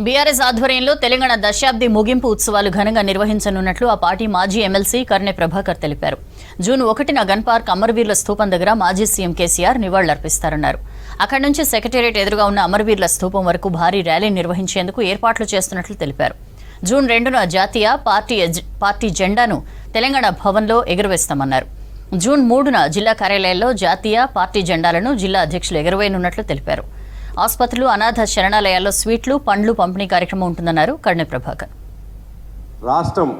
BRS ఆధ్వర్యంలో తెలంగాణ దశాబ్ది ముగింపు ఉత్సవాలు ఘనంగా నిర్వహించనున్నట్లు ఆ పార్టీ మాజీ ఎమ్మెల్సీ కర్నె ప్రభాకర్ తెలిపారు. జూన్ 1న గన్ పార్క్ అమరవీరుల స్థూపం దగ్గర మాజీ సీఎం కేసీఆర్ నివాళులర్పిస్తారన్నారు. అక్కడి నుంచి సెక్రటేరియట్ ఎదురుగా ఉన్న అమరవీరుల స్థూపం వరకు భారీ ర్యాలీ నిర్వహించేందుకు ఏర్పాట్లు చేస్తున్నట్లు తెలిపారు. జూన్ 2న జాతీయ పార్టీ జెండాను తెలంగాణ భవన్లో ఎగురవేస్తామన్నారు. జూన్ 3న జిల్లా కార్యాలయాల్లో జాతీయ పార్టీ జెండాలను జిల్లా అధ్యక్షులు ఎగురవేయనున్నట్లు తెలిపారు. ఆసుపత్రులు, అనాథ శరణాలయాల్లో స్వీట్లు, పండ్లు పంపిణీ కార్యక్రమం ఉంటుందన్నారు కర్నె ప్రభాకర్. రాష్ట్రం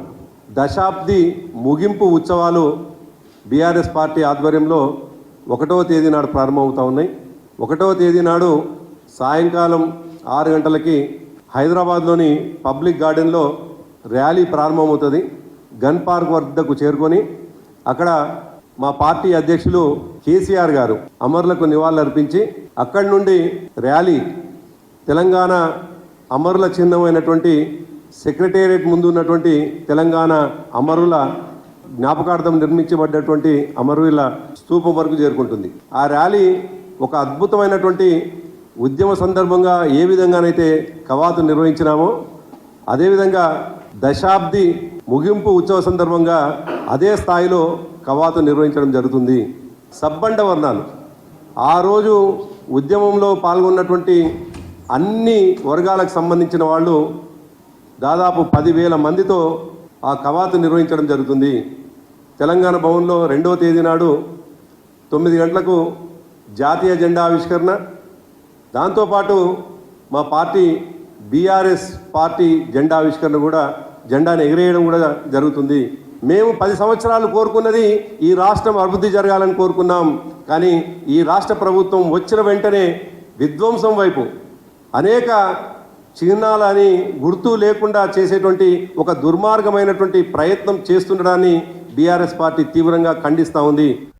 దశాబ్ది ముగింపు ఉత్సవాలు బీఆర్ఎస్ పార్టీ ఆధ్వర్యంలో 1వ తేదీ నాడు ప్రారంభమవుతా ఉన్నాయి. 1వ తేదీ నాడు సాయంకాలం 6 గంటలకి హైదరాబాద్లోని పబ్లిక్ గార్డెన్లో ర్యాలీ ప్రారంభమవుతుంది. గన్ పార్క్ వద్దకు చేరుకొని అక్కడ మా పార్టీ అధ్యక్షులు కేసీఆర్ గారు అమరులకు నివాళులర్పించి అక్కడి నుండి ర్యాలీ తెలంగాణ అమరుల చిహ్నమైనటువంటి సెక్రటేరియట్ ముందు ఉన్నటువంటి తెలంగాణ అమరుల జ్ఞాపకార్థం నిర్మించబడ్డటువంటి అమరుల స్తూపం వరకు చేరుకుంటుంది. ఆ ర్యాలీ ఒక అద్భుతమైనటువంటి ఉద్యమ సందర్భంగా ఏ విధంగానైతే కవాతు నిర్వహించినామో అదేవిధంగా దశాబ్ది ముగింపు ఉత్సవ సందర్భంగా అదే స్థాయిలో కవాతు నిర్వహించడం జరుగుతుంది. సబ్బండ వర్ణాలు ఆ రోజు ఉద్యమంలో పాల్గొన్నటువంటి అన్ని వర్గాలకు సంబంధించిన వాళ్ళు దాదాపు 10,000 మందితో ఆ కవాతు నిర్వహించడం జరుగుతుంది. తెలంగాణ భవన్లో 2వ తేదీ నాడు 9 గంటలకు జాతీయ జెండా ఆవిష్కరణ, దాంతోపాటు మా పార్టీ బీఆర్ఎస్ పార్టీ జెండా ఆవిష్కరణ కూడా, జెండాను ఎగిరేయడం కూడా జరుగుతుంది. మేము 10 సంవత్సరాలు కోరుకున్నది ఈ రాష్ట్రం అభివృద్ధి జరగాలని కోరుకున్నాం. కానీ ఈ రాష్ట్ర ప్రభుత్వం వచ్చిన వెంటనే విధ్వంసం వైపు అనేక చిహ్నాలని గుర్తు లేకుండా చేసేటువంటి ఒక దుర్మార్గమైనటువంటి ప్రయత్నం చేస్తుండడాన్ని బీఆర్ఎస్ పార్టీ తీవ్రంగా ఖండిస్తూ ఉంది.